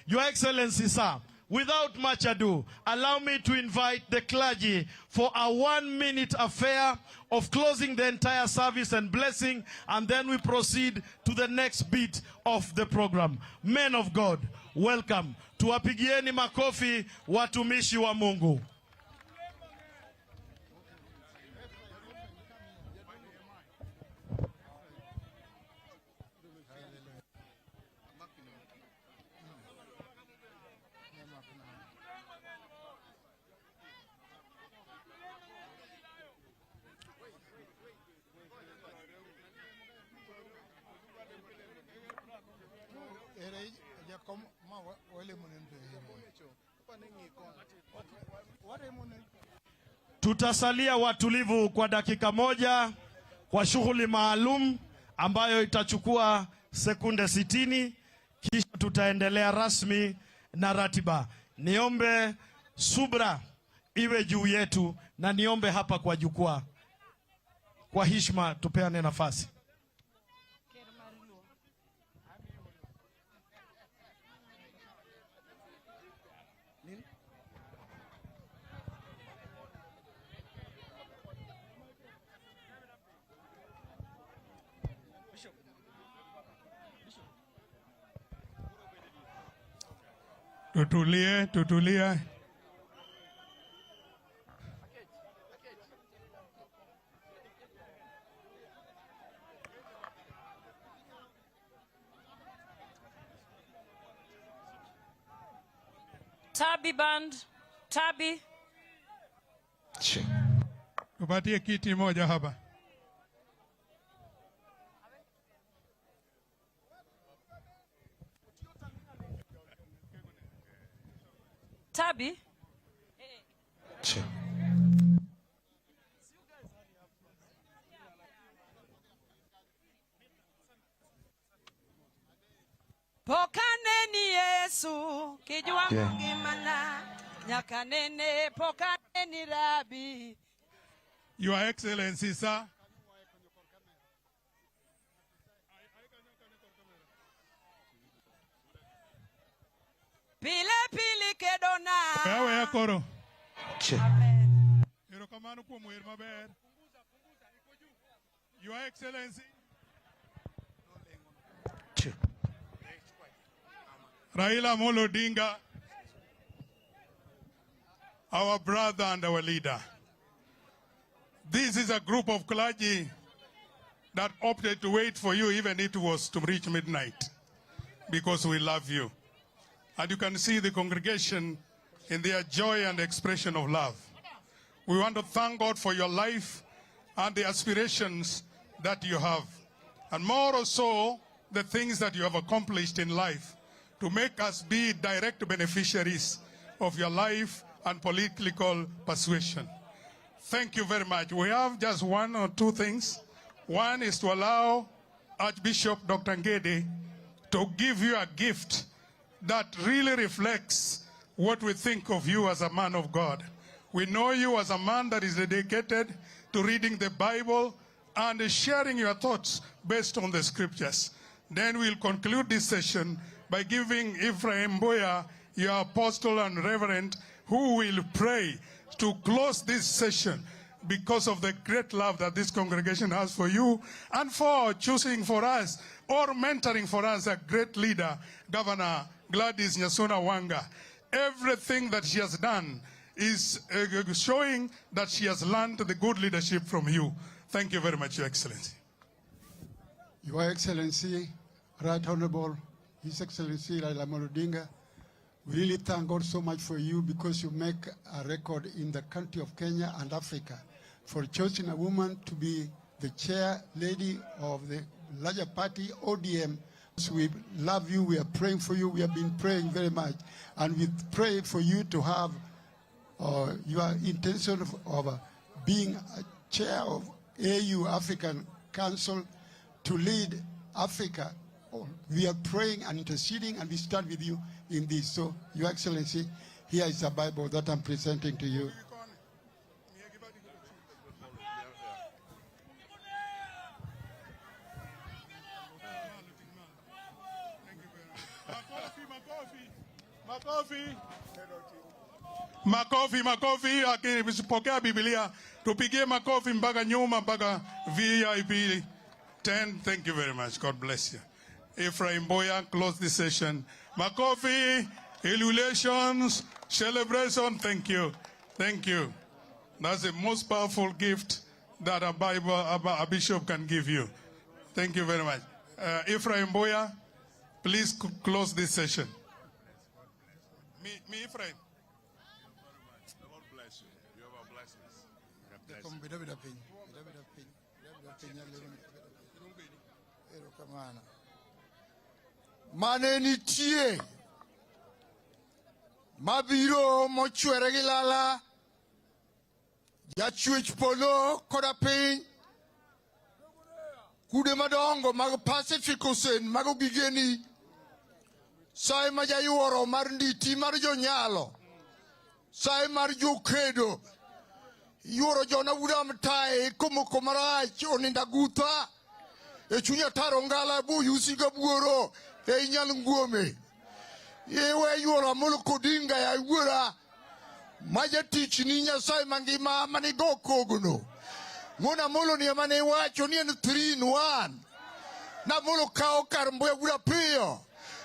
Your Excellency, sir, without much ado, allow me to invite the clergy for a 1-minute affair of closing the entire service and blessing, and then we proceed to the next bit of the program. Men of God, welcome. Tuwapigieni makofi watumishi wa Mungu. Tutasalia watulivu kwa dakika moja kwa shughuli maalum ambayo itachukua sekunde 60, kisha tutaendelea rasmi na ratiba. Niombe subra iwe juu yetu na niombe hapa kwa jukwaa, kwa heshima tupeane nafasi. Tutulie. Tabi band, Tabi. Tupatie kiti moja hapa. Tabi. Pokaneni Yesu kijua mungimana nyakanene pokaneni Rabi. Your Excellency, sir. Pile kedona. Yawe ya koro. Amen. Erokamano kwa muher maber. Your Excellency. Raila Amolo Odinga, our brother and our leader. This is a group of clergy that opted to wait for you even if it was to reach midnight, because we love you. And you can see the congregation in their joy and expression of love. We want to thank God for your life and the aspirations that you have. And more so, the things that you have accomplished in life to make us be direct beneficiaries of your life and political persuasion. Thank you very much. We have just 1 or 2 things. One is to allow Archbishop Dr. Ngede to give you a gift that really reflects what we think of you as a man of God. We know you as a man that is dedicated to reading the Bible and sharing your thoughts based on the scriptures. Then we'll conclude this session by giving Ephraim Boya, your apostle and reverend, who will pray to close this session because of the great love that this congregation has for you and for choosing for us or mentoring for us a great leader, Governor Gladys Wanga. Everything that she has done is showing that she has learned the good leadership from you. Thank you very much, Your Excellency. Your Excellency, Right Honorable His Excellency Raila Amolo Odinga, we really thank God so much for you because you make a record in the country of Kenya and Africa for choosing a woman to be the chair lady of the larger party, ODM. So we love you. We are praying for you. We have been praying very much. And we pray for you to have your intention of being a chair of AU, African Council, to lead Africa. We are praying and interceding, and we stand with you in this. So, Your Excellency, here is a Bible that I'm presenting to you. Makofi, akipokea Biblia. Tupigie makofi mpaka nyuma, mpaka VIP 10. Thank you very much. God bless you. Ephraim Boya, close this session. Makofi, illuminations, celebration. Thank you. Thank you. That's the most powerful gift that a bishop can give you. Thank you very much. Ephraim Boya, please close this session. Me, Ephraim. The Lord bless you. You have a blessing. Maneni tie mabiro mochwere gilala ya chwech polo koda piny kude madongo mag Pacific Ocean mag gigeni sai ma jayuoro mar nditi mar jonyalo sai mar jokedo yuoro jona wuda mtae komoko marach oninda gutha e chunya taro ngala bu yusiga buoro e inyal nguome yewe yuoro mulko dinga ya wura maja tich ni Nyasaye mangima mani go kogono ngona molo ni mane wacho ni en 3 in 1 na molo kao kar mboya wura piyo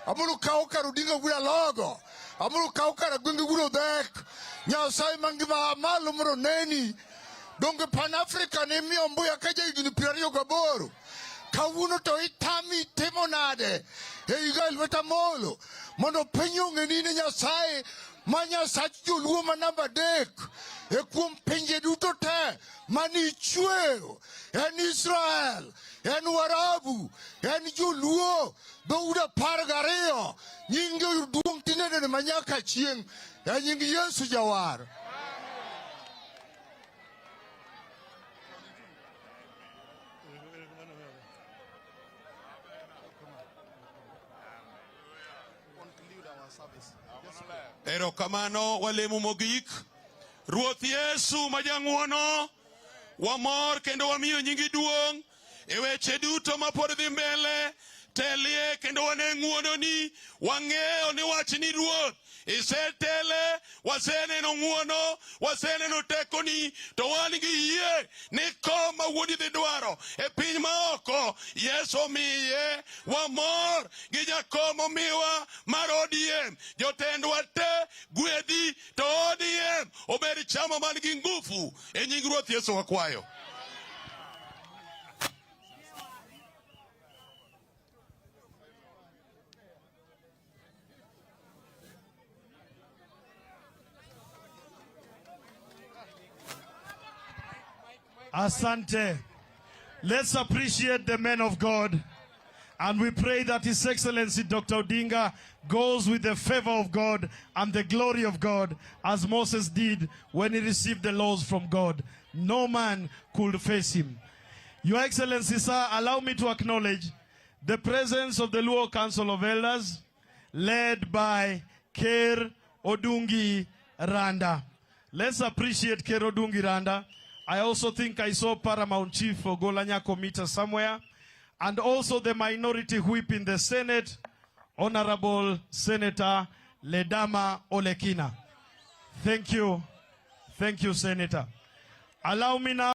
amolo kao kar dinga wura logo amolo kao kar gunga wura dek Nyasaye mangima malo mro neni donge Pan Africa ne mi mboya kaja igini pirario gaboro kawuno to itami temonade e igal vetamolo mono penyo ngenine Nyasaye manya sacho luoma namba dek e kuom penje duto te mani chweo en Israel en Warabu en Joluo douda pargario nyinge duong tinene manyaka chieng e nyingi Yesu Jawar. Erokamano walemu mogik. Ruoth Yesu majang'wono, wamor kendo wamiyo nyingi duong' e weche duto mapod dhi mbele. Telie kendo wane ng'wononi, wang'eyo ni wachni Ruoth isetele, waseneno ng'wono, waseneno tekoni, to wan gi yie ni kom ma wuodi dhi dwaro e piny maoko Yesu omiye. Wamor gi jakom omiwa mar ODM, jotendwa te gwedhi, to ODM obed chama man gi ngufu e nying Ruoth Yesu wakwayo. Asante. Let's appreciate the men of God. And we pray that His Excellency Dr. Odinga goes with the favor of God and the glory of God, as Moses did when he received the laws from God. No man could face him. Your Excellency, sir, allow me to acknowledge the presence of the Luo Council of Elders, led by Ker Odungi Randa. Let's appreciate Ker Odungi Randa. I also think I saw Paramount Chief Ogolanya Komita somewhere, and also the minority whip in the Senate, Honorable Senator Ledama Olekina. Thank you. Thank you, Senator. Allow me now